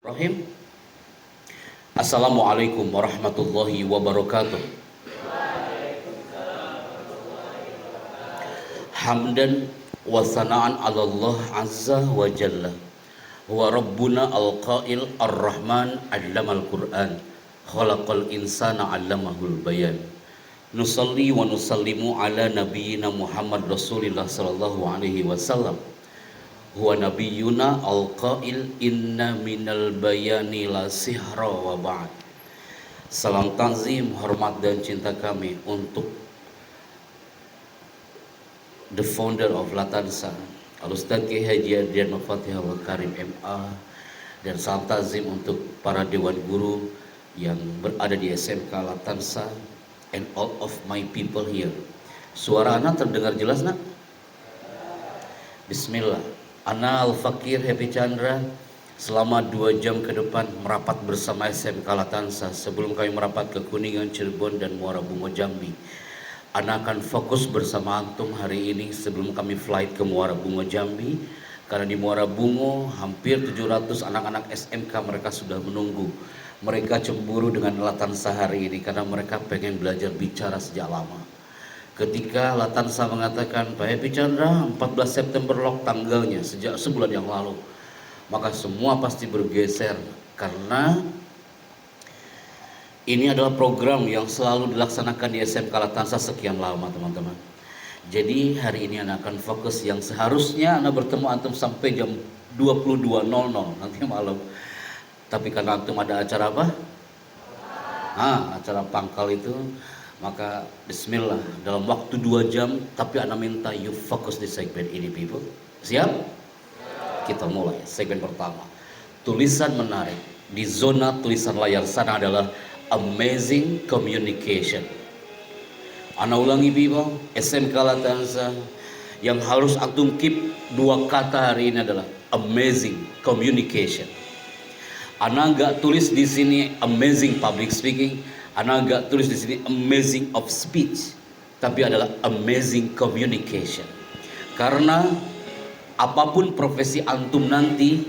Rahim. Assalamualaikum warahmatullahi wabarakatuh. Hamdan wa sana'an 'ala Allah azza wa jalla. Huwa rabbuna al-qail ar-rahman 'allamal Qur'an. Khalaqal insana 'allamahul bayan. Nusalli wa nusallimu ala nabiyyina Muhammad Rasulillah sallallahu alaihi wasallam. Huwa nabiyuna al-qail inna minal bayani la sihra wa ba'd. Salam tanzim, hormat dan cinta kami untuk the founder of Latansa, Al-Ustaz Kiai Haji Adrian Mafatihah Wal Karim MA, dan salam tanzim untuk para dewan guru yang berada di SMK Latansa and all of my people here. Suara anak terdengar jelas nak? Bismillah. Ana Al-Fakir Happy Chandra selama 2 jam ke depan merapat bersama SMK Latansa sebelum kami merapat ke Kuningan, Cirebon, dan Muara Bungo, Jambi. Ana akan fokus bersama antum hari ini sebelum kami flight ke Muara Bungo, Jambi, karena di Muara Bungo hampir 700 anak-anak SMK mereka sudah menunggu. Mereka cemburu dengan Latansa hari ini karena mereka pengen belajar bicara sejak lama. Ketika Latansa mengatakan Pak Happy Chandra 14 September lock tanggalnya sejak sebulan yang lalu, maka semua pasti bergeser karena ini adalah program yang selalu dilaksanakan di SMK Latansa sekian lama, teman-teman. Jadi hari ini Anda akan fokus yang seharusnya Anda bertemu antum sampai jam 22.00 nanti malam. Tapi karena antum ada acara apa? Acara pangkal itu. Maka bismillah, dalam waktu 2 jam, tapi Anda minta you fokus di segmen ini, people. Siap? Kita mulai segmen pertama. Tulisan menarik di zona tulisan layar sana adalah amazing communication. Anda ulangi, people, SMK Latansa yang harus antum keep 2 kata hari ini adalah amazing communication. Anda nggak tulis di sini amazing public speaking, Anda nggak tulis di sini amazing of speech, tapi adalah amazing communication. Karena apapun profesi antum nanti,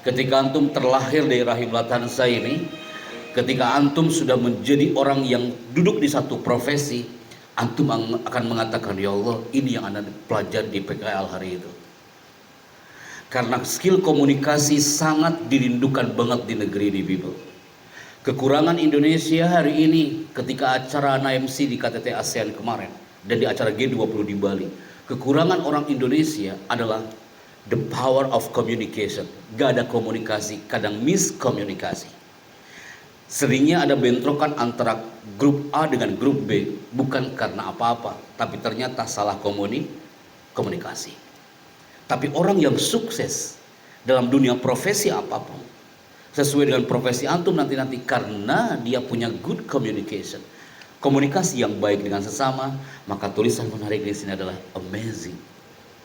ketika antum terlahir dari rahim Latansa ini, ketika antum sudah menjadi orang yang duduk di satu profesi, antum akan mengatakan, ya Allah, ini yang Anda pelajari di PKL hari itu. Karena skill komunikasi sangat dirindukan banget di negeri ini, people. Kekurangan Indonesia hari ini ketika acara MC di KTT ASEAN kemarin dan di acara G20 di Bali, kekurangan orang Indonesia adalah the power of communication. Gak ada komunikasi, kadang miskomunikasi. Seringnya ada bentrokan antara grup A dengan grup B, bukan karena apa-apa, tapi ternyata salah komunikasi. Tapi orang yang sukses dalam dunia profesi apapun, sesuai dengan profesi antum nanti karena dia punya good communication, komunikasi yang baik dengan sesama, maka tulisan menarik di sini adalah amazing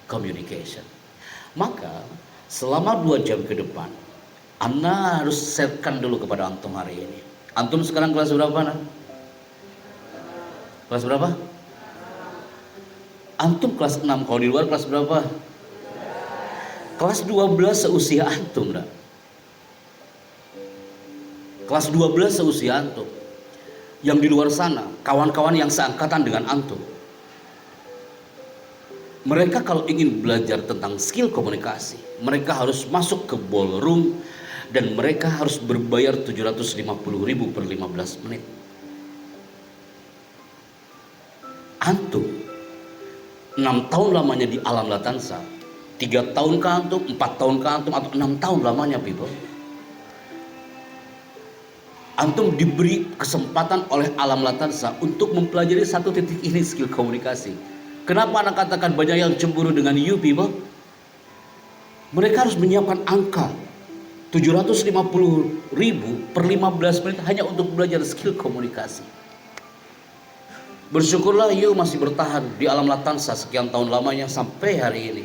communication. Maka selama 2 jam ke depan, Anda harus setkan dulu kepada antum hari ini. Antum sekarang kelas berapa, nah? Kelas berapa? Antum kelas 6, kalau di luar kelas berapa? Kelas 12 seusia antum, nah. Kelas 12 seusia antum. Yang di luar sana, kawan-kawan yang seangkatan dengan antum, mereka kalau ingin belajar tentang skill komunikasi, mereka harus masuk ke ballroom dan mereka harus berbayar 750.000 per 15 menit. Antum 6 tahun lamanya di alam Latansa, 3 tahun ke antum, 4 tahun ke antum, atau 6 tahun lamanya, people. Antum diberi kesempatan oleh alam Latansa untuk mempelajari 1 titik ini, skill komunikasi. Kenapa anak katakan banyak yang cemburu dengan you, people? Mereka harus menyiapkan angka 750.000 per 15 menit hanya untuk belajar skill komunikasi. Bersyukurlah you masih bertahan di alam Latansa sekian tahun lamanya sampai hari ini.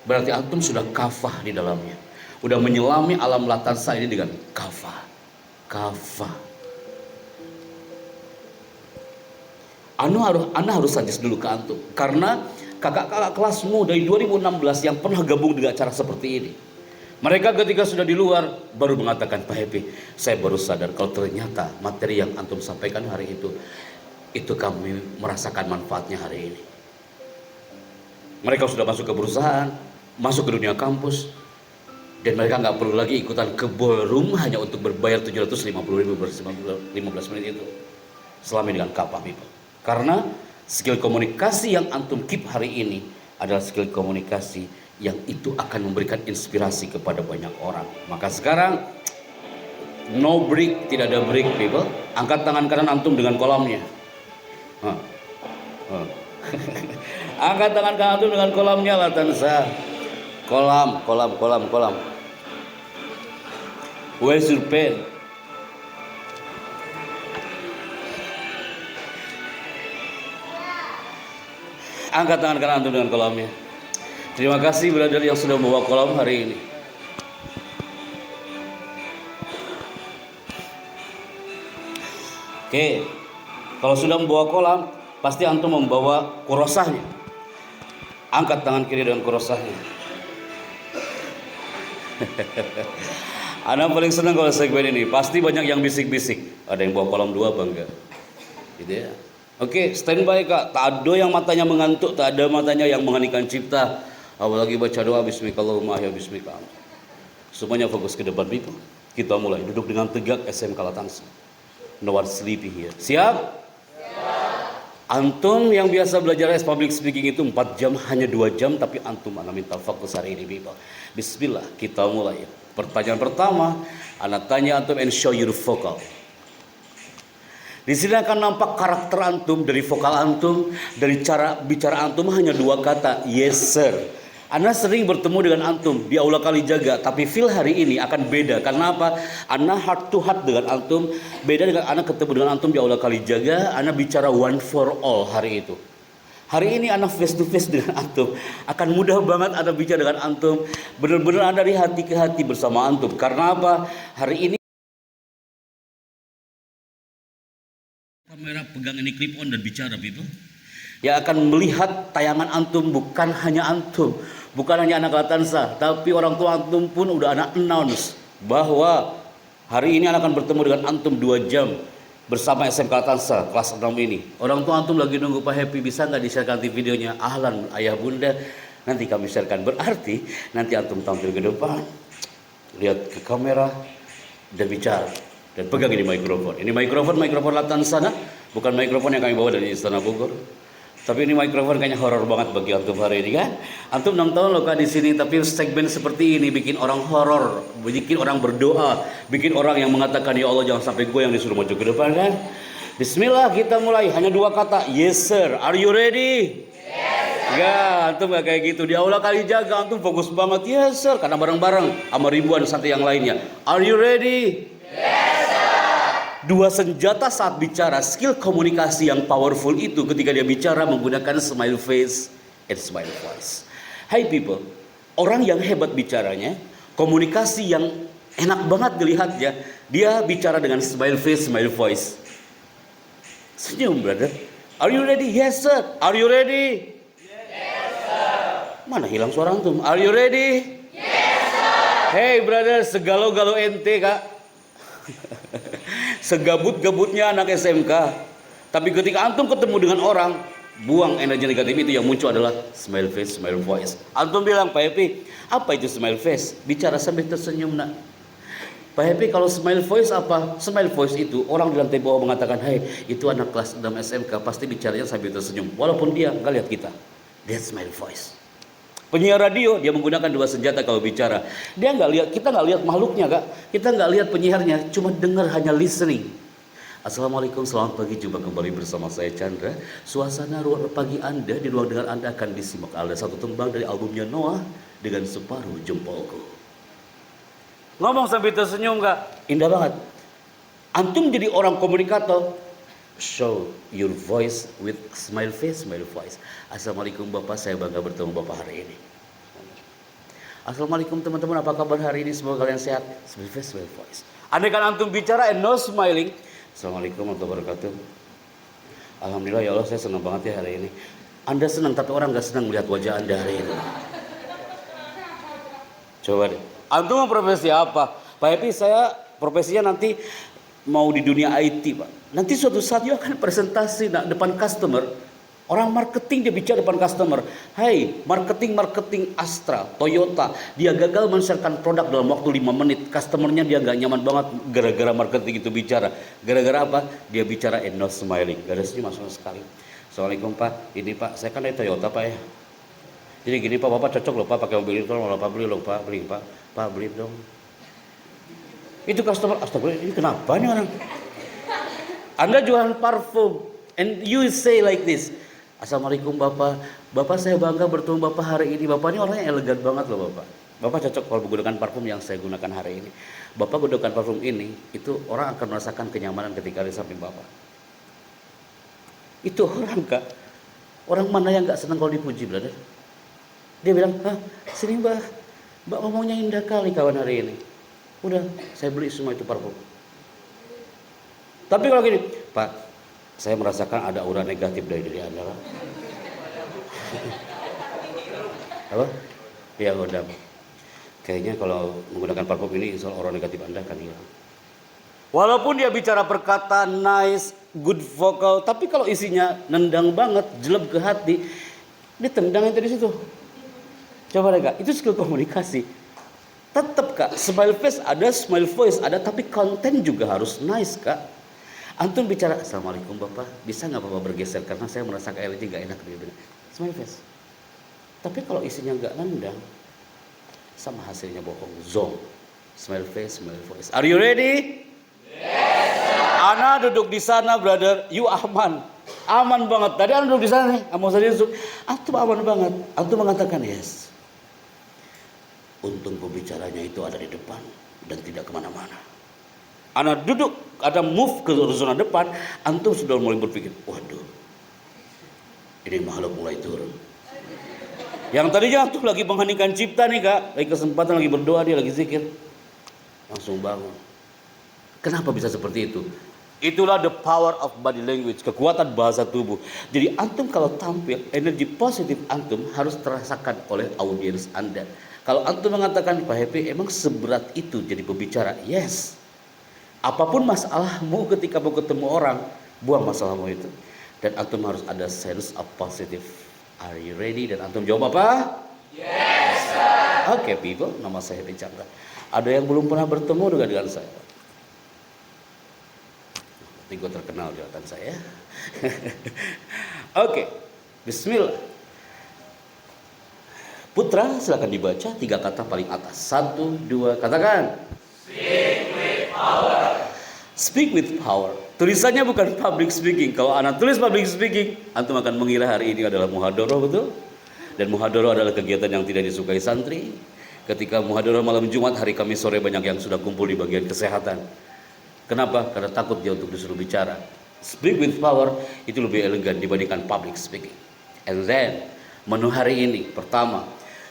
Berarti antum sudah kafah di dalamnya. Udah menyelami alam Latansa ini dengan kafah. Anda harus sadis dulu ke antum, karena kakak-kakak kelasmu dari 2016 yang pernah gabung dengan acara seperti ini, Mereka ketika sudah di luar baru mengatakan, Pak Happy, saya baru sadar kalau ternyata materi yang antum sampaikan hari itu kami merasakan manfaatnya hari ini. Mereka sudah masuk ke perusahaan, masuk ke dunia kampus, dan mereka nggak perlu lagi ikutan ke ballroom hanya untuk berbayar 750.000 per 15 menit itu selama dengan kapal people. Karena skill komunikasi yang antum keep hari ini adalah skill komunikasi yang itu akan memberikan inspirasi kepada banyak orang. Maka sekarang no break, tidak ada break people. Angkat tangan kanan antum dengan kolamnya. Angkat tangan kanan antum dengan kolamnya, Latansa. Kolam. Where's your pen? Angkat tangan kanan antum dengan kolamnya. Terima kasih brother yang sudah membawa kolam hari ini. Oke, kalau sudah membawa kolam, pasti antum membawa kurosahnya. Angkat tangan kiri dengan kurosahnya. Ana paling senang kalau segmen ini. Pasti banyak yang bisik-bisik. Ada yang bawa kolam 2 bangga. Gitu ya. Oke, standby kak. Tak ada yang matanya mengantuk, tak ada matanya yang menghenikan cipta. Apalagi baca doa Bismillahirrahmanirrahim ya Bismillah. Semuanya fokus ke depan people. Kita mulai duduk dengan tegak SMK Latansa. No one sleepy here. Siap? Antum yang biasa belajar public speaking itu 4 jam, hanya 2 jam, tapi antum ana minta fokus hari ini people. Bismillah, kita mulai. Pertanyaan pertama, ana tanya antum and show your vocal. Di sini akan nampak karakter antum dari vokal antum, dari cara bicara antum hanya 2 kata, yes sir. Ana sering bertemu dengan antum di Aula Kalijaga, tapi feel hari ini akan beda. Karena apa? Ana heart to heart dengan antum, beda dengan Ana ketemu dengan antum di Aula Kalijaga. Ana bicara one for all hari itu. Hari ini Ana face to face dengan antum, akan mudah banget Ana bicara dengan antum. Benar-benar Ana dari hati ke hati bersama antum. Karena apa? Hari ini kamera pegang ini clip on dan bicara people. Yang akan melihat tayangan antum bukan hanya antum, bukan hanya anak Latansa, tapi orang tua antum pun udah anak announce bahwa hari ini anak akan bertemu dengan antum 2 jam bersama SMK Latansa kelas 6 ini. Orang tua antum lagi nunggu Pak Happy, bisa nggak di-share videonya? Ahlan ayah bunda, nanti kami sharekan. Berarti nanti antum tampil ke depan, lihat ke kamera dan bicara dan pegang ini mikrofon. Ini mikrofon Latansa, bukan mikrofon yang kami bawa dari Istana Bogor. Tapi ini mikrofon kayaknya horor banget bagi antum hari ini kan? Antum 6 tahun loh kan di sini, tapi segmen seperti ini bikin orang horor, bikin orang berdoa, bikin orang yang mengatakan ya Allah jangan sampai gue yang disuruh maju ke depan kan? Bismillah, kita mulai. Hanya 2 kata, yes sir. Are you ready? Yes sir. Ya, antum gak kayak gitu. Di Aula Kalijaga antum fokus banget, yes sir, karena bareng-bareng sama ribuan santri yang lainnya. Are you ready? Yes sir. 2 senjata saat bicara, skill komunikasi yang powerful itu ketika dia bicara menggunakan smile face and smile voice. Hai people, orang yang hebat bicaranya, komunikasi yang enak banget dilihatnya, dia bicara dengan smile face, smile voice. Senyum brother. Are you ready? Yes sir. Are you ready? Yes sir. Mana hilang suara antum? Are you ready? Yes sir. Hey brother, segalo-galo ente kak. Segabut-gabutnya anak SMK, tapi ketika antum ketemu dengan orang, buang energi negatif itu. Yang muncul adalah smile face, smile voice. Antum bilang, Pak Happy, apa itu smile face? Bicara sambil tersenyum nak. Pak Happy, kalau smile voice apa? Smile voice itu orang di lantai bawah mengatakan, hey, itu anak kelas 6 SMK pasti bicaranya sambil tersenyum, walaupun dia nggak lihat kita. That's smile voice. Penyiar radio dia menggunakan 2 senjata kalau bicara. Dia nggak lihat, kita nggak lihat makhluknya kak. Kita nggak lihat penyiarnya, cuma dengar, hanya listening. Assalamualaikum, selamat pagi, jumpa kembali bersama saya Chandra. Suasana ruang pagi Anda di ruang dengar Anda akan disimak. Ada satu tembang dari albumnya Noah dengan Separuh Jempolku. Ngomong sambil tersenyum kak, indah banget. Antum jadi orang komunikator. Show your voice with smile face, smile voice. Assalamualaikum Bapak, saya bangga bertemu Bapak hari ini. Assalamualaikum teman-teman, apa kabar hari ini? Semoga kalian sehat. Smile face, smile voice. Andai kan antum bicara and no smiling. Assalamualaikum warahmatullahi wabarakatuh. Alhamdulillah ya Allah, saya senang banget ya hari ini. Anda senang, tapi orang gak senang melihat wajah Anda hari ini. Coba deh. Antum mau profesi apa? Pak Happy, saya profesinya nanti mau di dunia IT, Pak. Nanti suatu saat you akan presentasi depan customer. Orang marketing dia bicara depan customer. Hai, marketing Astra, Toyota, dia gagal men-share-kan produk dalam waktu 5 menit. Customernya dia gak nyaman banget gara-gara marketing itu bicara. Gara-gara apa? Dia bicara and not smiling. Gak ada senyum sama sekali. Assalamualaikum Pak, ini Pak, saya kan dari Toyota Pak ya. Jadi gini Pak, Bapak cocok loh Pak pakai mobil itu, kalau Bapak beli loh Pak, beli Pak. Pak beli dong. Itu customer, astagfirullah, ini kenapa nih orang? Anda jualan parfum and you say like this. Assalamualaikum Bapak, Bapak saya bangga bertemu Bapak hari ini. Bapak ini orangnya elegan banget loh Bapak. Bapak cocok kalau menggunakan parfum yang saya gunakan hari ini. Bapak gunakan parfum ini, itu orang akan merasakan kenyamanan ketika di samping Bapak. Itu orang Kak. Orang mana yang gak senang kalau dipuji, brother? Dia bilang, sini Mbak ngomongnya indah kali kawan hari ini. Udah, saya beli semua itu parfum. Tapi kalau gini, Pak, saya merasakan ada aura negatif dari diri Anda. Apa? Ya udah. Kayaknya kalau menggunakan parfum ini, insya Allah aura negatif Anda akan hilang. Walaupun dia bicara perkataan nice, good vocal, tapi kalau isinya nendang banget, jelek ke hati, dia tendang itu di situ. Coba deh Kak, itu skill komunikasi. Tetap Kak, smile face ada, smile voice ada, tapi konten juga harus nice Kak. Antum bicara, Assalamualaikum Bapak, bisa nggak Bapak bergeser karena saya merasa kayak ini nggak enak dia bilang. Smile face. Tapi kalau isinya nggak nendang, sama hasilnya bohong, zong. Smile face, smile voice. Are you ready? Yes, sir. Ana duduk di sana, brother, you aman. Aman banget. Tadi Ana duduk di sana nih, mau saya duduk. Antum aman banget. Antum mengatakan yes. Untung pembicaranya itu ada di depan dan tidak kemana-mana. Anak duduk, ada move ke zona depan, antum sudah mulai berpikir, waduh, ini makhluk mulai turun. Yang tadinya antum lagi mengheningkan cipta nih Kak, lagi kesempatan, lagi berdoa, dia lagi zikir, langsung bangun. Kenapa bisa seperti itu? Itulah the power of body language, kekuatan bahasa tubuh. Jadi antum kalau tampil, energi positif antum harus terasakan oleh audiens Anda. Kalau antum mengatakan, Pak Happy, emang seberat itu jadi pembicara? Yes. Apapun masalahmu ketika mau ketemu orang, buang masalahmu itu. Dan antum harus ada sense of positive. Are you ready? Dan antum jawab apa? Yes, sir. Oke, people, nama saya Happy Chandra. Ada yang belum pernah bertemu dengan saya? Nanti gue terkenal jawatan saya. Oke, bismillah. Putra, silakan dibaca 3 kata paling atas. 1, 2, katakan. Speak with power. Speak with power. Tulisannya bukan public speaking. Kalau anak tulis public speaking, antum akan mengira hari ini adalah muhadharah, betul? Dan muhadharah adalah kegiatan yang tidak disukai santri. Ketika muhadharah malam Jumat, hari Kamis sore banyak yang sudah kumpul di bagian kesehatan. Kenapa? Karena takut dia untuk disuruh bicara. Speak with power itu lebih elegan dibandingkan public speaking. And then menu hari ini pertama,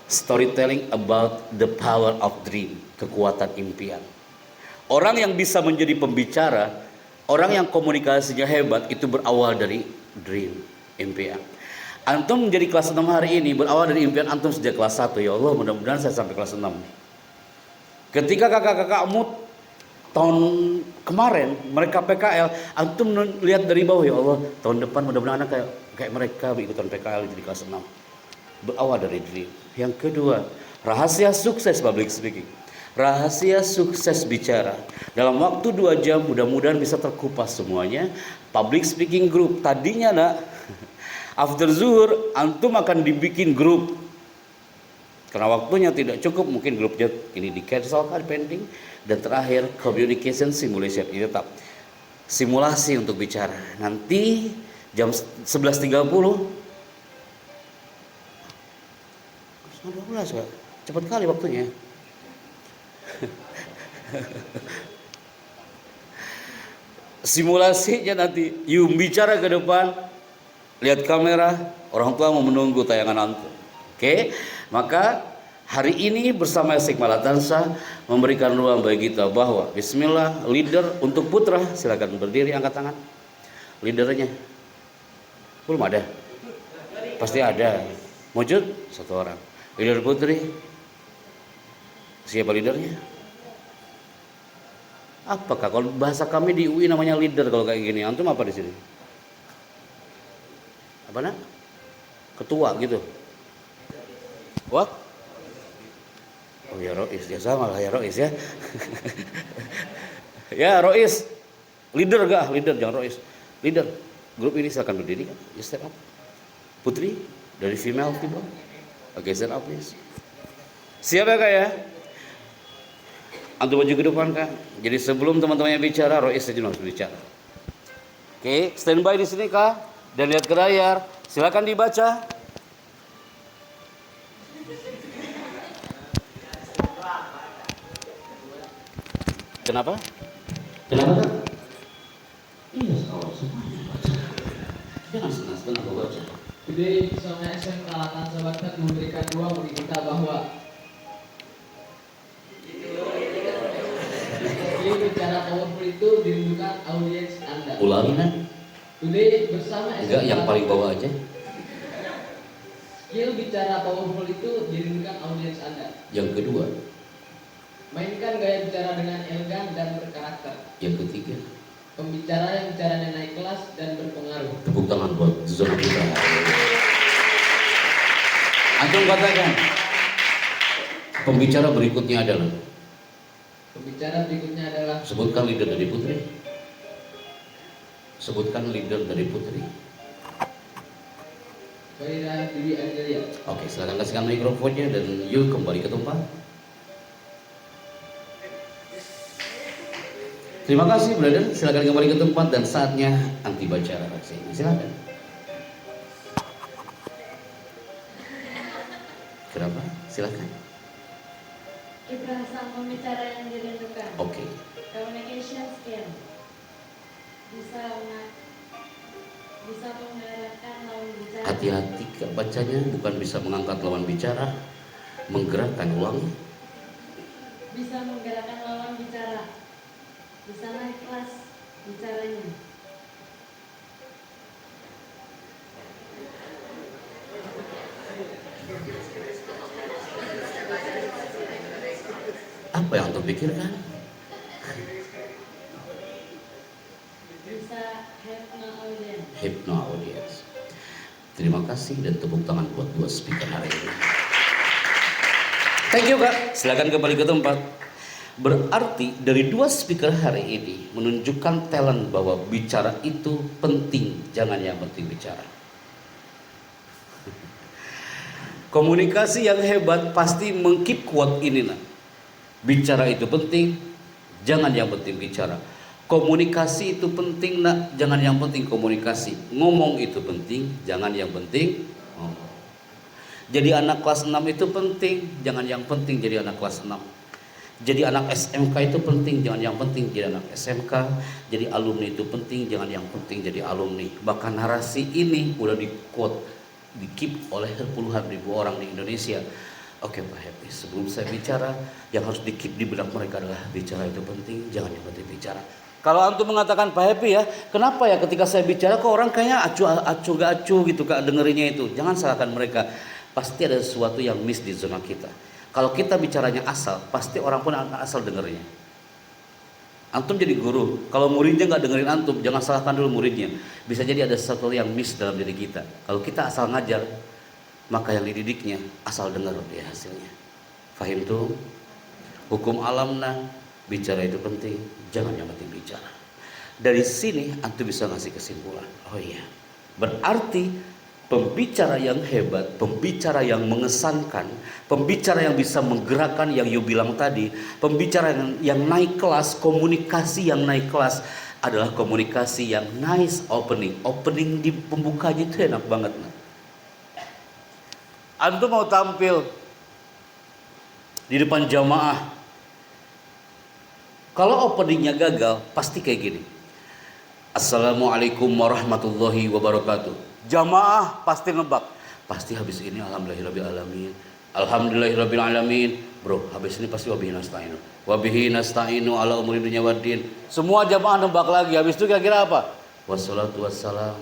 storytelling about the power of dream, kekuatan impian. Orang yang bisa menjadi pembicara, orang yang komunikasinya hebat itu berawal dari dream, impian. Antum menjadi kelas 6 hari ini berawal dari impian antum sejak kelas 1. Ya Allah, mudah-mudahan saya sampai kelas 6. Ketika kakak-kakakmu tahun kemarin mereka PKL, antum lihat dari bawah, ya Allah, tahun depan mudah-mudahan anak kayak mereka ikutan PKL jadi kelas 6. Berawal dari dream. Yang kedua, rahasia sukses public speaking. Rahasia sukses bicara. Dalam waktu 2 jam mudah-mudahan bisa terkupas semuanya. Public speaking group. Tadinya nak, after zuhur antum akan dibikin grup. Karena waktunya tidak cukup, mungkin grupnya ini di cancelkan, pending. Dan terakhir, communication simulation. Ini tetap simulasi untuk bicara. Nanti jam 11.30 12 Kak. Cepat kali waktunya. Simulasinya nanti you bicara ke depan, lihat kamera, orang tua mau menunggu tayangan antum. Oke? Maka hari ini bersama Sigma Latansa memberikan ruang bagi kita bahwa bismillah, leader untuk putra silakan berdiri, angkat tangan. Leadernya belum ada. Pasti ada. Wujud 1 orang. Leader putri Siapa leadernya? Apakah kalau bahasa kami di UI namanya leader kalau kayak gini? Antum apa di sini? Apa nak? Ketua gitu. What? Oh ya Rois, ya sama lah ya Rois ya. Ya Rois, leader gak? Leader, jangan Rois. Leader, grup ini silakan berdiri kan? Ya step up. Putri, dari female people. Oke, stand up please. Siap ya kak ya? Antum maju ke depan kak. Jadi sebelum teman-temannya bicara, Rois saja harus bicara. Oke, standby di sini kak. Dan lihat ke layar. Silakan dibaca. Kenapa? Kenapa kak? Iya, kalau semuanya baca. Jangan senang-senang kalau baca. Today, Pesona SMK Tansa Baghdad memberikan dua bagi kita bahwa skill bicara powerful itu dirindukan audiens Anda. Ulangi nak. Today bersama SMK. Enggak, yang paling bawah aja. Skill bicara powerful itu dirindukan audiens Anda. Yang kedua. Mainkan gaya bicara dengan elegan dan berkarakter. Yang ketiga. Pembicara yang bicaranya naik kelas dan berpengaruh. Tepuk tangan buat zona kita. Antum katakan. Pembicara berikutnya adalah. Pembicara berikutnya adalah. Sebutkan leader dari Putri. Sebutkan leader dari Putri. Faira Dwi Angelia. Oke, silakan kasihkan mikrofonnya dan yuk kembali ke tempat. Terima kasih brother, silakan kembali ke tempat dan saatnya anti bicara sini. Silakan. Kenapa? Silakan. Keberhasilan pembicara yang dirindukan. Oke. Communication skill. Bisa menggerakkan lawan bicara. Hati-hati bacanya, bukan bisa mengangkat lawan bicara, menggerakkan ulang. Bisa menggerakkan lawan bicara. Bisa naik kelas bicaranya. Apa yang antum pikirkan? Bisa hypno audience. Hypno audience. Terima kasih dan tepuk tangan buat dua speaker hari ini. Thank you kak. Silakan kembali ke tempat. Berarti dari dua speaker hari ini menunjukkan talent bahwa bicara itu penting, jangan yang penting bicara. Komunikasi yang hebat pasti mengkeep quote ini nak. Bicara itu penting, jangan yang penting bicara. Komunikasi itu penting nak, jangan yang penting komunikasi. Ngomong itu penting, jangan yang penting ngomong. Jadi anak kelas 6 itu penting, jangan yang penting jadi anak kelas 6. Jadi anak SMK itu penting, jangan yang penting jadi anak SMK. Jadi alumni itu penting, jangan yang penting jadi alumni. Bahkan narasi ini udah di-quote, di-keep oleh puluhan ribu orang di Indonesia. Oke Pak Happy, sebelum saya bicara, yang harus di-keep di benak mereka adalah bicara itu penting, jangan yang penting bicara. Kalau antum mengatakan Pak Happy ya, kenapa ya ketika saya bicara kok orang kayaknya acuh gak acuh gitu kak dengerinnya itu. Jangan salahkan mereka, pasti ada sesuatu yang miss di zona kita. Kalau kita bicaranya asal, pasti orang pun akan asal dengernya. Antum jadi guru, kalau muridnya nggak dengerin antum, jangan salahkan dulu muridnya. Bisa jadi ada sesuatu yang miss dalam diri kita. Kalau kita asal ngajar, maka yang dididiknya asal dengar dia hasilnya. Fahim tuh? Hukum alamna, bicara itu penting, jangan yang penting bicara. Dari sini antum bisa ngasih kesimpulan. Oh iya, berarti pembicara yang hebat, pembicara yang mengesankan, pembicara yang bisa menggerakkan yang you bilang tadi, pembicara yang naik kelas, komunikasi yang naik kelas adalah komunikasi yang nice opening. Opening di pembukanya itu enak banget. Antum mau tampil di depan jamaah, kalau openingnya gagal, pasti kayak gini. Assalamualaikum warahmatullahi wabarakatuh. Jamaah pasti nebak. Pasti habis ini alhamdulillahirabbil alamin. Bro, habis ini pasti wabihi nasta'inu. Wabihi nasta'inu ala umuri dunya waddin. Semua jamaah nebak lagi. Habis itu kira-kira apa? Wassalatu wassalam.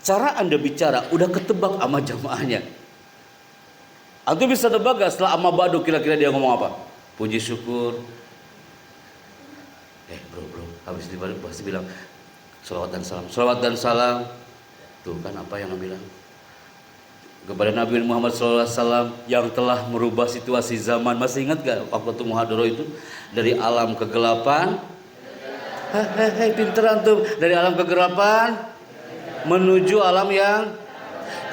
Cara Anda bicara udah ketebak sama jamaahnya. Antum bisa nebak gak setelah amma ba'du kira-kira dia ngomong apa? Puji syukur. Bro, habis itu pasti bilang salawat dan salam. Salawat dan salam. Tuh kan apa yang bilang? Kepada Nabi Muhammad SAW yang telah merubah situasi zaman. Masih ingat gak waktu muhadharah itu? Dari alam kegelapan. Hei pinteran tuh. Dari alam kegelapan menuju alam yang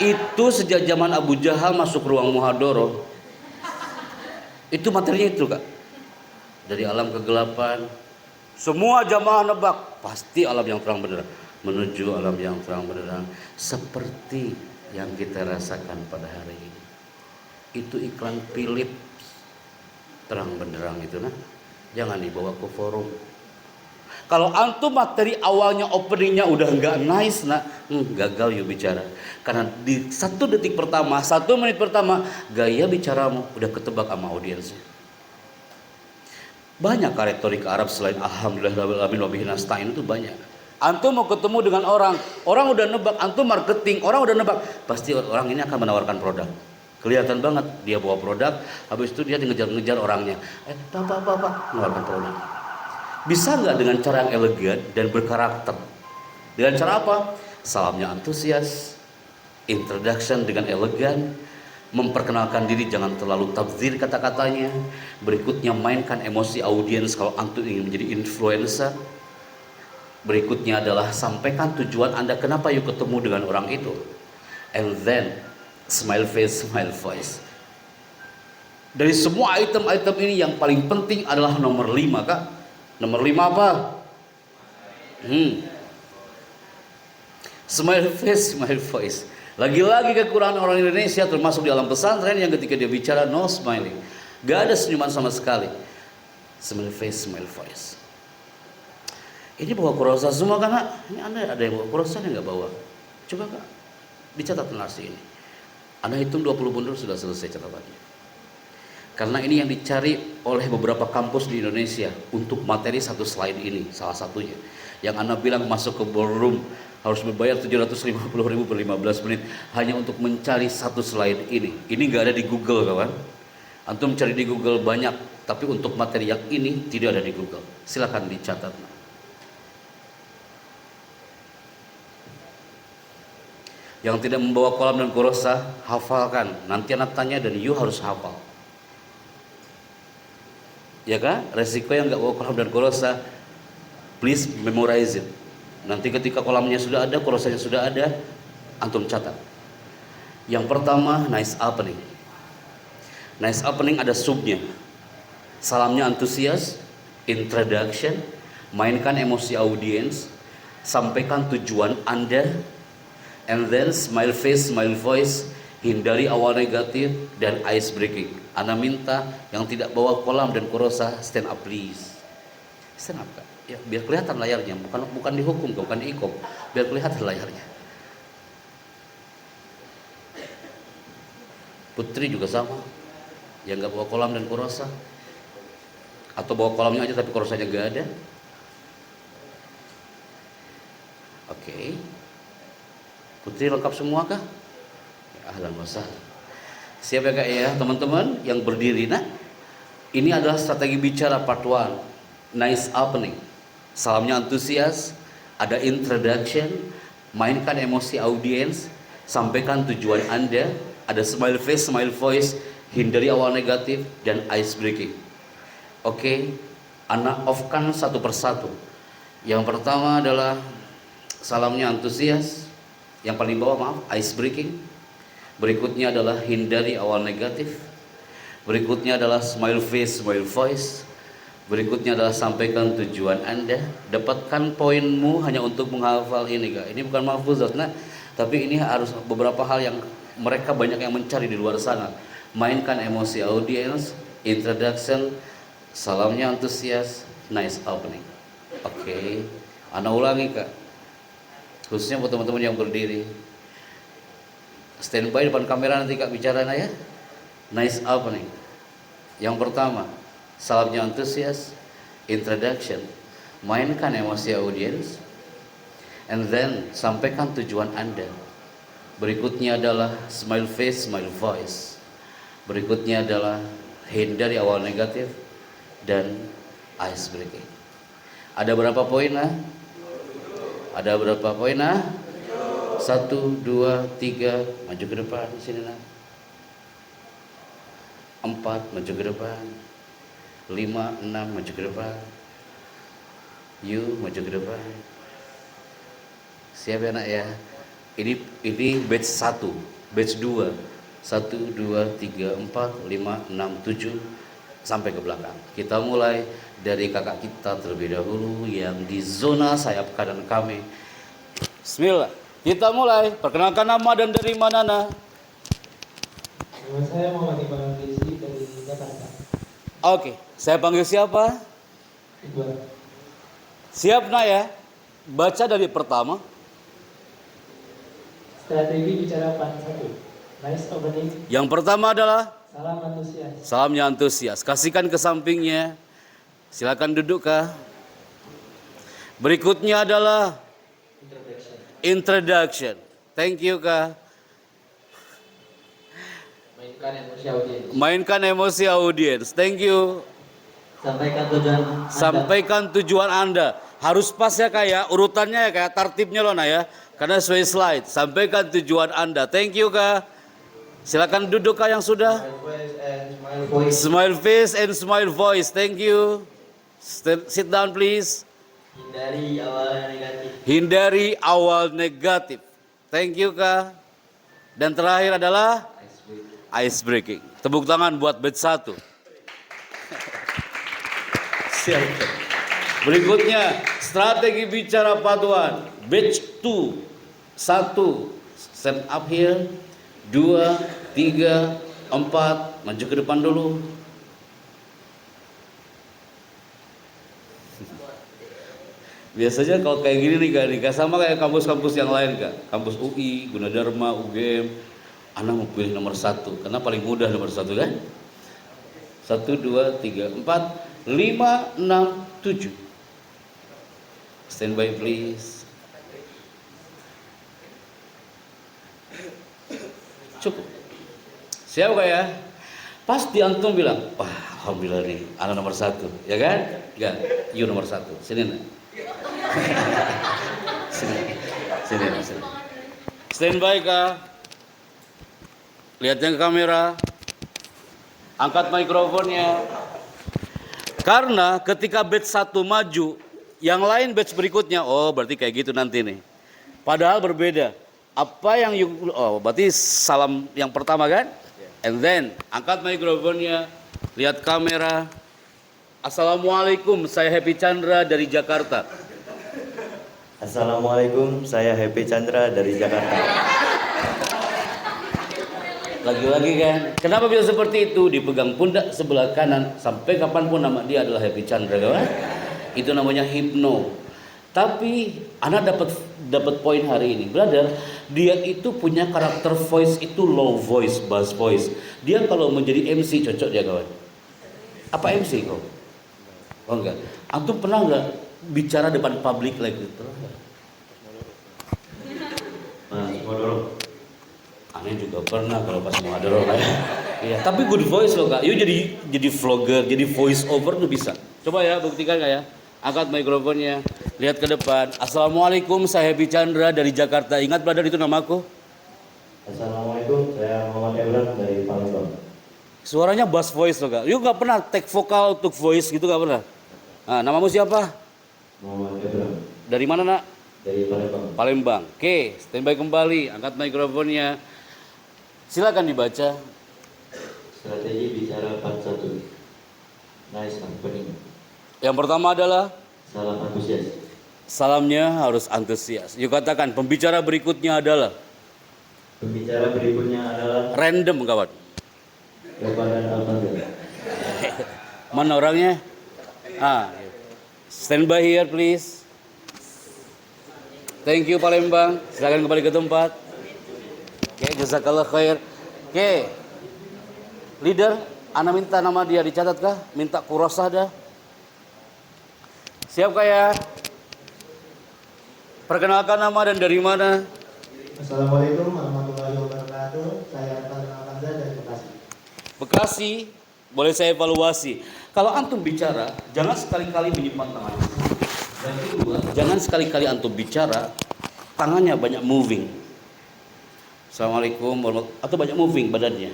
itu sejak zaman Abu Jahal masuk ruang muhadharah. Itu materinya itu kak. Dari alam kegelapan. Semua jamaah nebak. Pasti alam yang terang benderang. Menuju alam yang terang benderang. Seperti yang kita rasakan pada hari ini. Itu iklan Philips terang benderang itu nah. Jangan dibawa ke forum. Kalau antum materi awalnya openingnya udah nggak nice nah, gagal you bicara. Karena di 1 detik pertama, 1 menit pertama gaya bicaramu udah ketebak sama audiensnya. Banyak retorik Arab selain alhamdulillahirabbil alamin wa bihi nasta'in itu banyak. Antum mau ketemu dengan orang udah nebak, antum marketing, orang udah nebak, pasti orang ini akan menawarkan produk. Kelihatan banget dia bawa produk, habis itu dia ngejar-ngejar orangnya. Pak, menawarkan produk. Bisa nggak dengan cara yang elegan dan berkarakter? Dengan cara apa? Salamnya antusias, introduction dengan elegan, memperkenalkan diri jangan terlalu tabzir kata-katanya. Berikutnya mainkan emosi audiens kalau antum ingin menjadi influencer. Berikutnya adalah sampaikan tujuan Anda kenapa you ketemu dengan orang itu. And then smile face, smile voice. Dari semua item-item ini yang paling penting adalah nomor 5 kak. Nomor 5 apa? Smile face, smile voice. Lagi-lagi kekurangan orang Indonesia termasuk di alam pesantren yang ketika dia bicara no smiling. Gak ada senyuman sama sekali. Smile face, smile voice. Ini bawa kurosa semua kan kak? Ini anda ada yang bawa kurosa yang nggak bawa? Coba kak, dicatat narasi ini. Anda hitung 20 mundur sudah selesai catatannya. Karena ini yang dicari oleh beberapa kampus di Indonesia untuk materi 1 slide ini, salah satunya. Yang anda bilang masuk ke ballroom harus berbayar 750.000 per 15 menit hanya untuk mencari 1 slide ini. Ini nggak ada di Google kawan. Antum cari di Google banyak, tapi untuk materi yang ini tidak ada di Google. Silakan dicatat. Yang tidak membawa kolam dan kurosa, hafalkan. Nanti anak tanya dan you harus hafal. Ya kan? Resiko yang nggak bawa kolam dan kurosa, please memorize it. Nanti ketika kolamnya sudah ada, kurosanya sudah ada, antum catat. Yang pertama, nice opening. Nice opening ada subnya. Salamnya antusias, introduction, mainkan emosi audiens, sampaikan tujuan Anda. And then smile face, smile voice, hindari awal negatif dan ice breaking. Anda minta yang tidak bawa kolam dan kurosa stand up please. Stand up kak, ya, biar kelihatan layarnya, bukan dihukum, bukan diikom, biar kelihatan layarnya. Putri juga sama, yang nggak bawa kolam dan kurosa, atau bawa kolamnya aja tapi kurosanya nggak ada. Oke. Putri lengkap semua kah? Ya, ahlan wa sahlan. Siap ya kak ya teman-teman yang berdiri. Nah, ini adalah strategi bicara part 1. Nice opening. Salamnya antusias, ada introduction, mainkan emosi audiens, sampaikan tujuan Anda, ada smile face, smile voice, hindari awal negatif dan ice breaking. Oke, Anda off-kan satu persatu. Yang pertama adalah salamnya antusias. Yang paling bawah ice breaking. Berikutnya adalah hindari awal negatif. Berikutnya adalah smile face, smile voice. Berikutnya adalah sampaikan tujuan Anda. Dapatkan poinmu hanya untuk menghafal ini kak. Ini bukan mahfuzat nah, tapi ini harus beberapa hal yang mereka banyak yang mencari di luar sana. Mainkan emosi audience, introduction, salamnya antusias, nice opening. Oke, Anda ulangi kak. Khususnya buat teman-teman yang berdiri. Standby depan kamera nanti kak bicara ya. Nice opening. Yang pertama, salamnya antusias, introduction, mainkan emosi audiens, and then sampaikan tujuan Anda. Berikutnya adalah smile face, smile voice. Berikutnya adalah hindari awal negatif dan ice breaking. Ada berapa poin nah? Ada berapa poin nah? 1, 2, 3, maju ke depan sini nah. 4, maju ke depan. 5, 6, maju ke depan. You maju ke depan. Siap ya nak ya? Ini batch 1, batch 2. 1, 2, 3, 4, 5, 6, 7 sampai ke belakang. Kita mulai dari kakak kita terlebih dahulu yang di zona sayap kanan kami. Bismillah. Kita mulai. Perkenalkan nama dan dari mana nah? Nama saya Muhammad Iqbal Desi dari Jakarta. Oke, saya panggil siapa? Iqbal. Siap nak ya? Baca dari pertama. Strategi bicara part 1. Nice opening. Yang pertama adalah Salam antusias. salamnya antusias. Kasihkan ke sampingnya. Silakan duduk kah? Berikutnya adalah introduction. Thank you kah? Mainkan emosi audiens. Mainkan emosi audiens. Thank you. Sampaikan tujuan Anda. Sampaikan tujuan Anda. Harus pas ya kak ya. Urutannya ya kayak tartibnya loh nah ya. Karena sesuai slide. Sampaikan tujuan Anda. Thank you kak. Silakan duduk kak yang sudah. Smile face and smile voice. Thank you. Sit down please. Hindari awal negatif. Hindari awal negatif. Thank you kak. Dan terakhir adalah ice breaking. Tepuk tangan buat batch 1. Siap. Berikutnya strategi bicara paduan batch 2. 1 stand up here. 2, 3, 4 maju ke depan dulu. Biasanya kalau kayak gini nih kak, sama kayak kampus-kampus yang lain kak. Kampus UI, Gunadarma, UGM. Anak mau pilih nomor 1, karena paling mudah nomor 1 kan. 1, 2, 3, 4, 5, 6, 7. Stand by please. Cukup. Siap gak ya? Pasti antum bilang, wah alhamdulillah nih, anak nomor 1, ya kan? Enggak, you nomor 1. Sini nak. Sini. Stand by kak. Lihatnya ke kamera. Angkat mikrofonnya. Karena ketika batch 1 maju, yang lain batch berikutnya, oh berarti kayak gitu nanti nih. Padahal berbeda. Apa yang berarti salam yang pertama kan? And then angkat mikrofonnya, lihat kamera. Assalamualaikum, saya Happy Chandra dari Jakarta. Assalamualaikum, saya Happy Chandra dari Jakarta. Lagi-lagi kan? Kenapa bisa seperti itu? Dipegang pundak sebelah kanan sampai kapanpun nama dia adalah Happy Chandra kan? Itu namanya hipno. Tapi anak dapat poin hari ini, brother. Dia itu punya karakter voice itu low voice, bass voice. Dia kalau menjadi MC cocok dia kawan. Apa MC kau? Oh enggak. Antum pernah enggak bicara depan publik like gitu? Modoro. Aneh juga pernah kalau pas mau ada orang ya. Iya. Tapi good voice loh kak. Yuk jadi vlogger, jadi voice over tuh bisa. Coba ya buktikan kak ya. Angkat mikrofonnya, lihat ke depan. Assalamualaikum, saya Happy Chandra dari Jakarta. Ingat brother itu namaku? Assalamualaikum, saya Muhammad Iqbal dari Palembang. Suaranya bass voice loh kak. Yuk nggak pernah take vokal untuk voice gitu nggak pernah. Nah, namamu siapa? Muhammad Iqbal Dari mana nak? dari Palembang. Palembang. Oke, standby kembali. Angkat mikrofonnya. Silakan dibaca. Strategi bicara part 1. Nice opening. Yang pertama adalah Salam antusias. salamnya harus antusias. Yuk katakan pembicara berikutnya adalah Pembicara berikutnya adalah random kawan. Kepada Alhamdulillah. Mana orangnya? Stand by here please. Thank you Palembang. Silakan kembali ke tempat. Oke, jazakallah khair. Oke. Leader, ana minta nama dia dicatat kah? Minta kurasa dah. Siap kah ya? Perkenalkan nama dan dari mana? Assalamualaikum warahmatullahi wabarakatuh. Saya Arfan Alhamza dari Bekasi. Bekasi, boleh saya evaluasi. Kalau antum bicara, jangan sekali-kali menyimpan tangan. Dan kedua, jangan sekali-kali antum bicara, tangannya banyak moving. Assalamualaikum warahmatullahi, atau banyak moving badannya.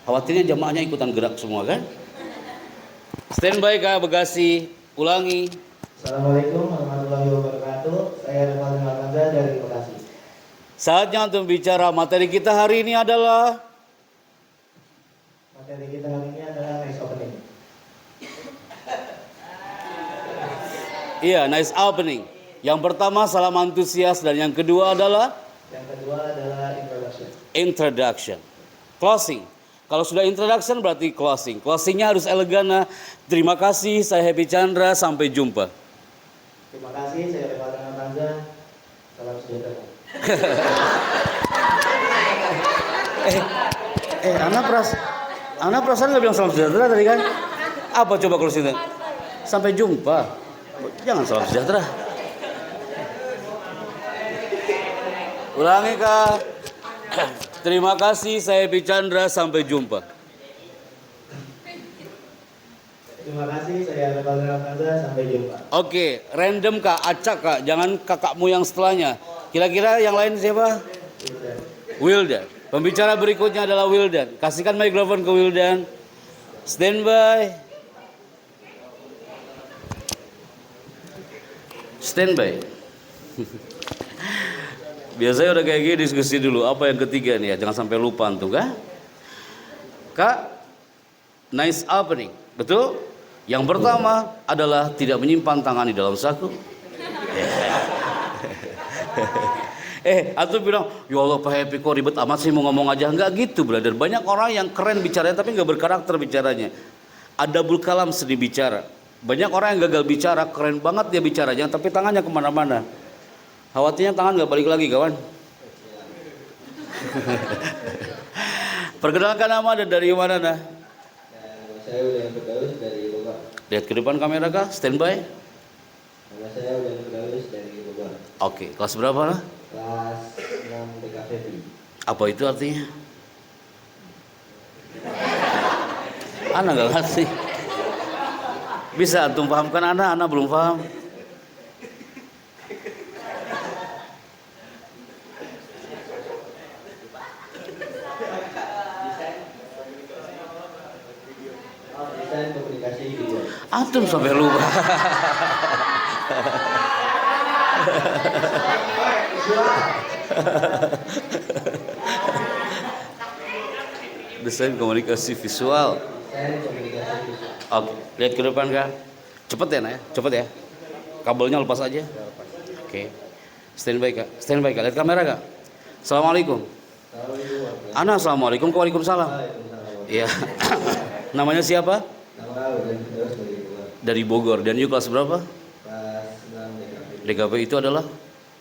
Khawatirnya jamaahnya ikutan gerak semua kan? Standby Kak Bekasi, ulangi. Assalamualaikum warahmatullahi wabarakatuh. Saya Revan Alkanza dari Bekasi. Saatnya antum bicara. Materi kita hari ini adalah Nice opening. iya, nice opening. Yang pertama salam antusias dan yang kedua adalah introduction. Closing. Kalau sudah introduction berarti closing. Closingnya harus elegan. Terima kasih, saya Happy Chandra, sampai jumpa. Terima kasih, saya Revan Alkanza. Salam sejahtera. Anak perasaan nggak bilang salam sejahtera tadi kan? Apa coba closingnya? Sampai jumpa. Jangan salam sejahtera. Ulangi Kak. Terima kasih, saya Happy Chandra, sampai jumpa. Terima kasih, saya Revan Alkanza. Sampai jumpa. Oke, random Kak, acak Kak, jangan kakakmu yang setelahnya. Kira-kira yang lain siapa? Wildan. Pembicara berikutnya adalah Wildan. Kasihkan mikrofon ke Wildan. Standby. Standby. Biasanya udah kayak gini diskusi dulu. Apa yang ketiga nih ya? Jangan sampai lupa tuh Kak. Kak, nice opening. Betul? Yang pertama adalah tidak menyimpan tangan di dalam saku. Atau bilang, ya Allah Pak Happy kok ribet amat sih mau ngomong aja. Enggak gitu brother. Banyak orang yang keren bicaranya tapi nggak berkarakter bicaranya. Adabul kalam seni bicara. Banyak orang yang gagal bicara, keren banget dia bicaranya tapi tangannya kemana-mana. Khawatirnya tangan nggak balik lagi kawan. Perkenalkan nama dan dari mana nah? Saya Udan Firdaus dari Bogor. Lihat ke depan kamera Kak, standby. Nama saya Udan Firdaus dari Bogor. Oke, kelas berapa lah? Kelas 6 TKVP. Apa itu artinya? Ana nggak ngerti. Bisa antum pahamkan Ana belum paham. Desain komunikasi video. Antum sampai lupa. Desain komunikasi visual. Oke, lihat ke depan Kak. Cepet ya, Nak ya? Cepet ya. Kabelnya lepas aja. Oke. Standby Kak. Standby Kak. Lihat kamera Kak. Assalamualaikum. Ana, assalamualaikum. Waalaikumsalam. Iya. Namanya siapa? Nama Udan Firdaus dari Bogor. Dari Bogor. Dan you kelas berapa? Kelas 6 TKVP. DKV itu adalah?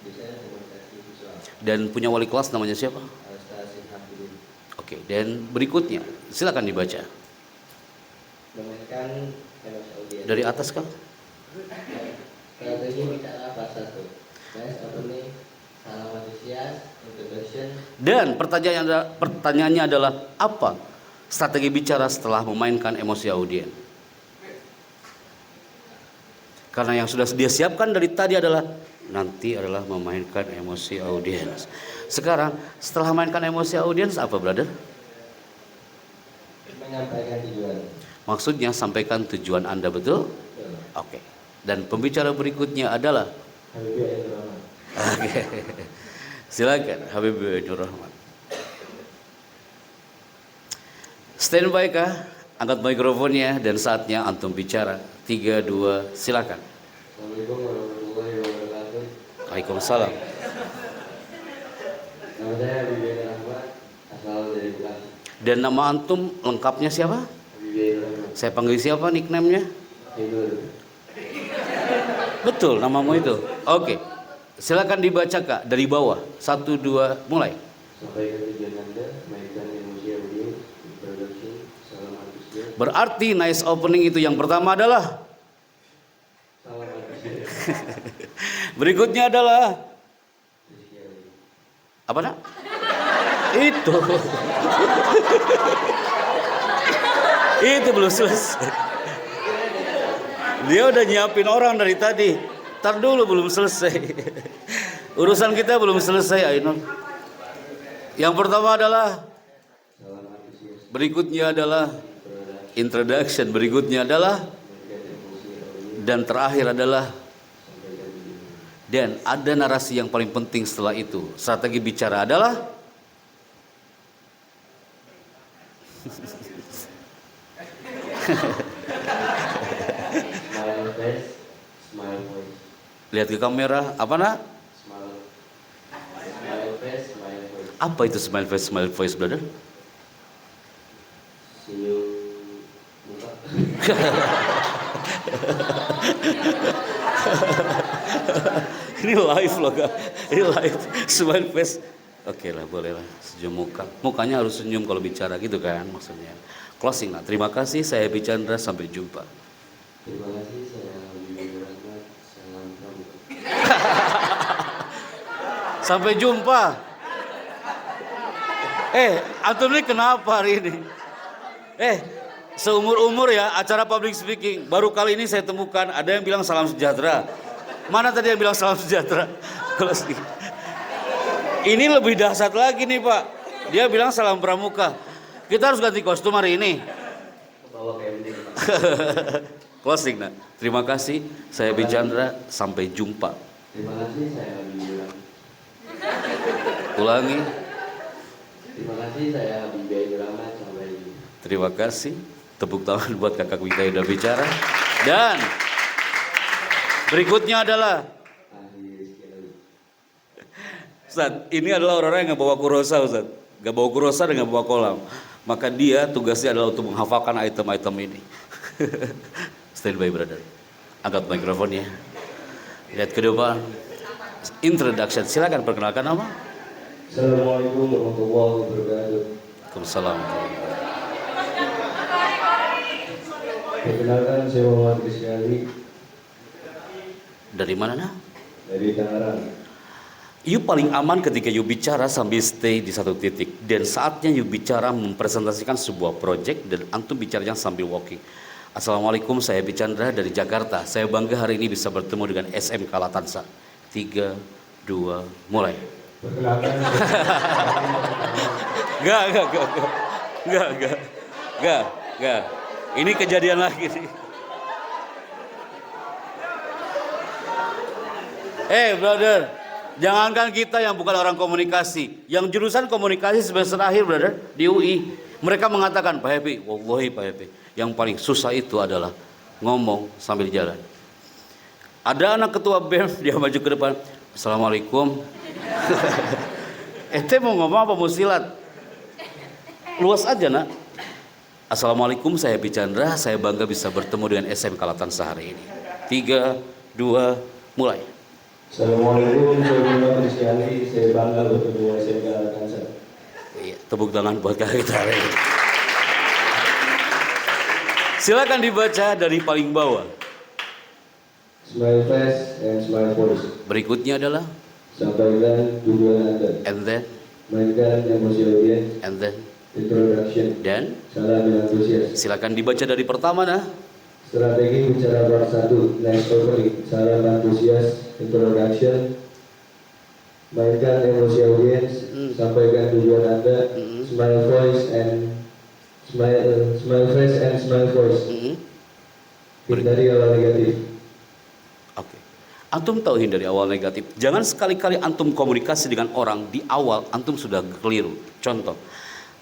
Desain komunikasi visual. Dan punya wali kelas namanya siapa? Alstasi Hamdin. Oke. Dan berikutnya, silakan dibaca. Memainkan emosi audiens. Dari atas Kak. Strategi bicara part 1. Nice opening, salam antusias, introduction. Dan pertanyaannya adalah apa strategi bicara setelah memainkan emosi audiens? Karena yang sudah dia siapkan dari tadi adalah nanti adalah memainkan emosi audiens. Sekarang setelah mainkan emosi audiens apa brother? Menyampaikan tujuan. Maksudnya sampaikan tujuan Anda, betul? Oke. Dan pembicara berikutnya adalah Habibie Ainur Rahman. Oke. Silakan Habibie Ainur Rahman. Standby Kak, angkat mikrofonnya dan saatnya antum bicara. 3, 2, silakan. Assalamualaikum warahmatullahi wabarakatuh. Waalaikumsalam. Nama saya Habibie Ainur Rahman, asal dari Bekasi. Dan nama antum lengkapnya siapa? Habibie Ainur Rahman. Saya panggil siapa nickname-nya? Ainur. Betul namamu itu? Oke. Silakan dibaca Kak dari bawah. 1, 2, mulai. Sampaikan tujuan Anda, mainkan emosi audiens, introduction, salam antusias, Berarti nice opening itu yang pertama adalah salam antusias, berikutnya adalah apa nak? Itu. Itu belum selesai. Dia udah nyiapin orang dari tadi. Tar dulu belum selesai. Urusan kita belum selesai, Ainul. Yang pertama adalah, salam antusias, berikutnya adalah introduction, berikutnya adalah, mainkan emosi audiens, dan terakhir adalah, sampaikan tujuan. dan ada narasi yang paling penting setelah itu. Strategi bicara adalah Smile face, smile voice. lihat ke kamera, apa nak? Smile face, smile voice. Apa itu smile voice, brother? Senyum muka. Ini live loh kak, ini live, smile face. Oke lah, boleh lah, senyum muka. Mukanya harus senyum kalau bicara gitu kan maksudnya. Closing lah, terima kasih, saya Happy Chandra, sampai jumpa. Terima kasih, saya Habibur Rahmat. Salam pramuka. Sampai jumpa. Antum ini kenapa hari ini? Seumur-umur ya acara public speaking, baru kali ini saya temukan ada yang bilang salam sejahtera. Mana tadi yang bilang salam sejahtera? Closing. Ini lebih dahsyat lagi nih Pak. Dia bilang salam pramuka. Kita harus ganti kostum hari ini. Bawa kayak mending. Closing nak. Terima kasih. Saya Happy Chandra. Sampai jumpa. Terima kasih, saya Habibur Rahmat. Ulangi. Terima kasih, saya Habibur Rahmat. Sampai jumpa. Terima kasih. Tepuk tangan buat kakak kita yang udah bicara. Dan berikutnya adalah Akhir sekali. Ustaz, ini adalah orang-orang yang nggak bawa kurosa, Ustaz. Nggak bawa kurosa dan nggak bawa kolam. Maka dia tugasnya adalah untuk menghafalkan item-item ini. Stand by, brother. Angkat mikrofonnya. Lihat ke depan. Introduction. Silakan perkenalkan nama. Assalamualaikum warahmatullahi wabarakatuh. Waalaikumsalam. Perkenalkan, saya Muhammad Rizkyali Dari mana nah? dari Tangerang. You paling aman ketika you bicara sambil stay di satu titik. Dan saatnya you bicara mempresentasikan sebuah project dan antum bicaranya sambil walking. Assalamualaikum, saya Happy Chandra dari Jakarta. Saya bangga hari ini bisa bertemu dengan SMK Latansa. 3, 2, mulai. Perkenalkan, Enggak. Ini kejadian lagi nih. Brother, jangankan kita yang bukan orang komunikasi, yang jurusan komunikasi semester akhir, brother, di UI, mereka mengatakan, Pak Happy, wallahi Pak Happy, yang paling susah itu adalah ngomong sambil jalan. Ada anak ketua BEM, dia maju ke depan, Assalamualaikum. Mau ngomong apa mau silat? Luas aja nak. Assalamualaikum, saya Happy Chandra, saya bangga bisa bertemu dengan SMK Latansa hari ini. 3, 2, mulai. Assalamualaikum, saya Muhammad Rizkyali. Saya bangga bertemu dengan SMK Latansa. Iya, tepuk tangan buat kakak kita hari ini. Silakan dibaca dari paling bawah. Smile face and smile voice. Berikutnya adalah Sampaikan tujuan Anda. and then, Mainkan emosi audiens. and then, Introduction. dan. Salam yang antusias. Silakan dibaca dari pertama nah. Strategi bicara part 1. Nice opening. Salam antusias. Introduction. Mainkan emosi audiens. Sampaikan tujuan Anda. Smile voice and smile face and smile voice. Hindari awal negatif. Oke. Antum tahu hindari awal negatif. Jangan sekali-kali antum komunikasi dengan orang di awal antum sudah keliru. Contoh,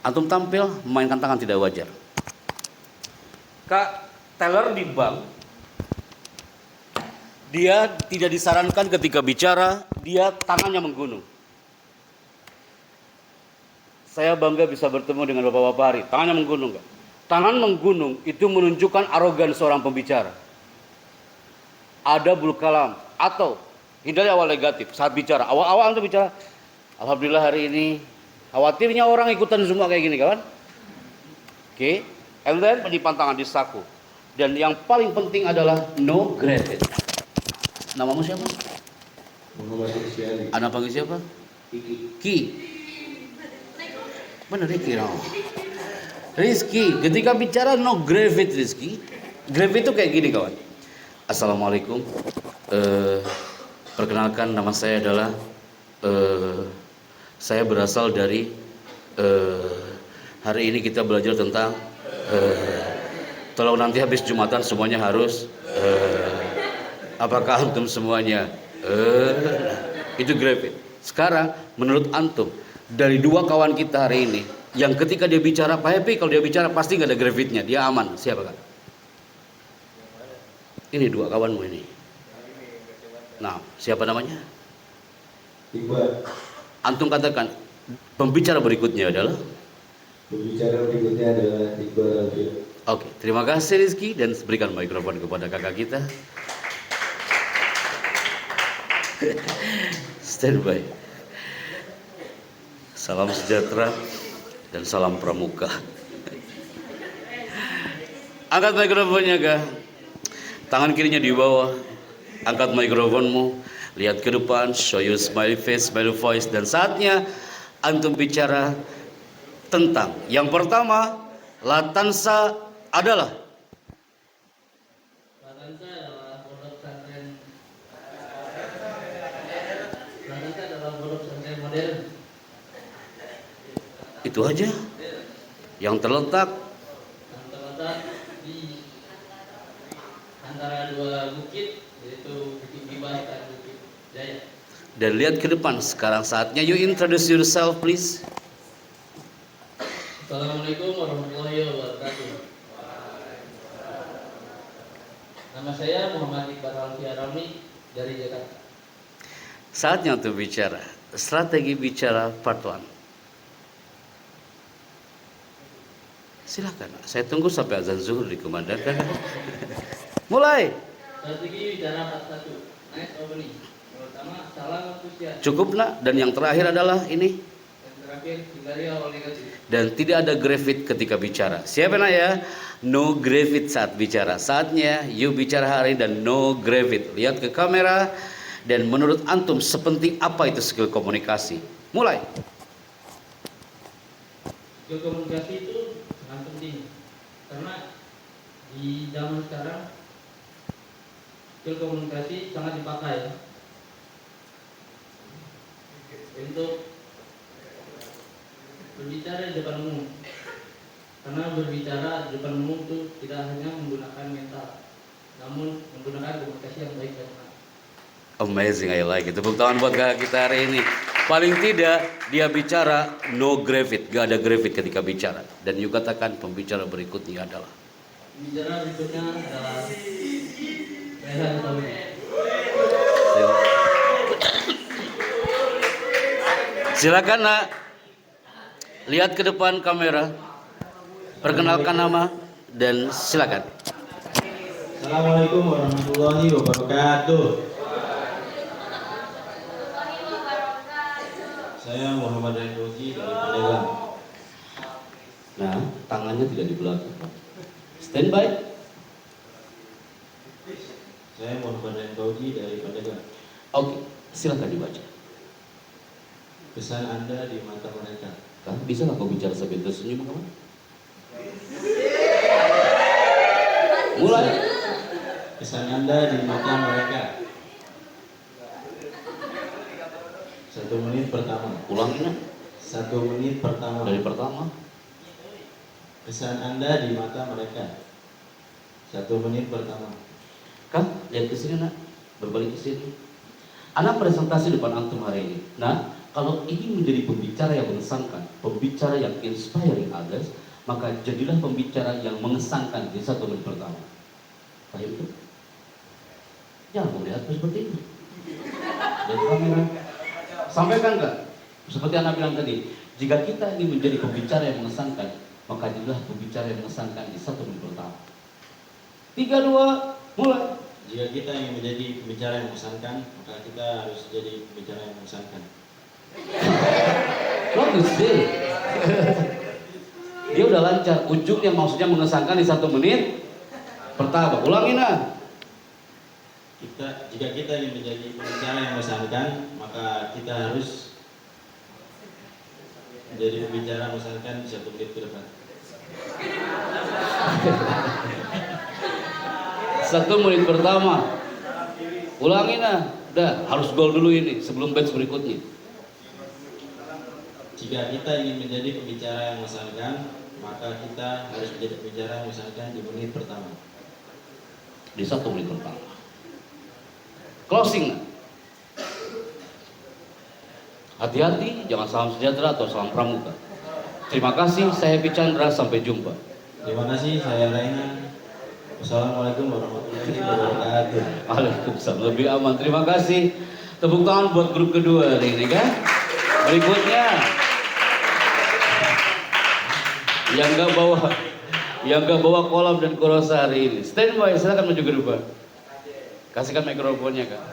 antum tampil memainkan tangan tidak wajar. Kak, teller di bank, dia tidak disarankan ketika bicara, dia tangannya menggunung. Saya bangga bisa bertemu dengan bapak-bapak hari, tangannya menggunung Kak. Tangan menggunung itu menunjukkan arogan seorang pembicara. Ada bulu kalam atau hindari awal negatif saat bicara. Awal-awal antum bicara, alhamdulillah hari ini khawatirnya orang ikutan semua kayak gini kawan. Oke, and then penyipan tangan di saku. Dan yang paling penting adalah no gravity. Namamu siapa? Muhammad Rizkyali. Anak panggil siapa? Kiki. Ki. Bener Ki. No. Rizky, ketika bicara no gravity Rizky, gravity itu kayak gini kawan. Assalamualaikum, perkenalkan nama saya adalah, saya berasal dari, hari ini kita belajar tentang, tolong nanti habis Jumatan semuanya harus, apakah antum semuanya, itu gravity. Sekarang menurut antum, dari dua kawan kita hari ini, yang ketika dia bicara, Pak Happy kalau dia bicara pasti nggak ada gravitnya, dia aman. Siapa kan? Ini dua kawanmu ini. Nah, siapa namanya? Iqbal. Antum katakan, pembicara berikutnya adalah? Pembicara berikutnya adalah Iqbal Rafiq. Oke, terima kasih Rizky, dan berikan mikrofon kepada kakak kita. Stand by. Salam sejahtera dan salam pramuka. Angkat mikrofonnya kak. Tangan kirinya di bawah. Angkat mikrofonmu. Lihat ke depan. Show your smiley face, smiley voice. Dan saatnya antum bicara tentang yang pertama, Latansa adalah. Latansa adalah pondok pesantren. Latansa adalah pondok pesantren modern. Itu aja. Yang terletak Di antara dua bukit, yaitu Bukit Bibas dan Bukit Jaya. dan lihat ke depan. Sekarang saatnya you introduce yourself please. Assalamualaikum warahmatullahi wabarakatuh. Nama saya Muhammad Iqbal Alfiarami dari Jakarta. Saatnya untuk bicara. Strategi bicara part 1. Silakan. Saya tunggu sampai azan zuhur dikumandangkan. Mulai. Strategi bicara part 1. Nice opening. Pertama, salam antusias. Cukup nak. Dan yang terakhir adalah ini. Dan terakhir, hindari hal negatif. Dan tidak ada gravit ketika bicara. Siapa nak ya? No gravit saat bicara. Saatnya you bicara hari ini dan no gravit. Lihat ke kamera. Dan menurut antum sepenting apa itu skill komunikasi? Mulai. Skill komunikasi itu sangat penting karena di zaman sekarang skill komunikasi sangat dipakai untuk berbicara di depan umum, karena berbicara di depan umum itu tidak hanya menggunakan mental, namun menggunakan komunikasi yang baik dan benar. Amazing, I like it. Tepuk tangan buat kakak kita hari ini. Paling tidak dia bicara no gravit, gak ada gravit ketika bicara. Dan you katakan pembicara berikutnya adalah. Pembicara berikutnya adalah Rehan Tommy. Silakan nak. Lihat ke depan kamera. Perkenalkan nama dan silakan. Assalamualaikum warahmatullahi wabarakatuh. Saya Muhammad Rendoji dari Pandeglang. Nah, tangannya tidak di belakang. Stand by. Saya Muhammad Rendoji dari Pandeglang. Oke, silakan dibaca. Pesan Anda di mata mereka. Kan bisa nggak kau bicara sambil tersenyum kawan? Mulai. Pesan Anda di mata mereka. 1 menit pertama. Ulangin nak. 1 menit pertama. Dari pertama. Pesan Anda di mata mereka. 1 menit pertama. Kan lihat ke sini nak. Berbalik ke sini. Anak presentasi depan antum hari ini. Nah, kalau ingin menjadi pembicara yang mengesankan, pembicara yang inspiring others, maka jadilah pembicara yang mengesankan di 1 menit pertama. Paham itu? Jangan melihat seperti ini. Dan kamera. Sampaikan enggak? Seperti anak bilang tadi, jika kita ingin menjadi pembicara yang mengesankan, maka jadilah pembicara yang mengesankan di 1 menit pertama. 3, 2, mulai. Jika kita ingin menjadi pembicara yang mengesankan, maka kita harus jadi pembicara yang mengesankan. Bagus deh. Dia udah lancar. Ujungnya maksudnya mengesankan di 1 menit pertama. Ulangin lah. Jika kita ingin menjadi pembicara yang mengesankan, maka kita harus menjadi pembicara yang mengesankan di 1 menit ke depan. 1 menit pertama. Ulangin lah. Udah, harus gol dulu ini sebelum batch berikutnya. Jika kita ingin menjadi pembicara yang mengesankan, maka kita harus menjadi pembicara yang mengesankan di menit pertama. Di 1 menit pertama. Closing. Hati-hati, jangan salam sejahtera atau salam pramuka. Terima kasih, saya Happy Chandra, sampai jumpa. Terima kasih, saya Raina. Wassalamualaikum warahmatullahi wabarakatuh. Waalaikumsalam, lebih aman. Terima kasih. Tepuk tangan buat grup kedua hari ini kan. Berikutnya yang gak bawa kolam dan kurosa hari ini. Stand by, silakan maju ke depan. Kasihkan mikrofonnya Kak.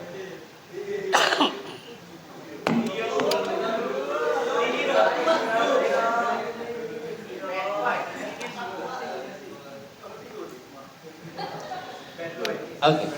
Oke.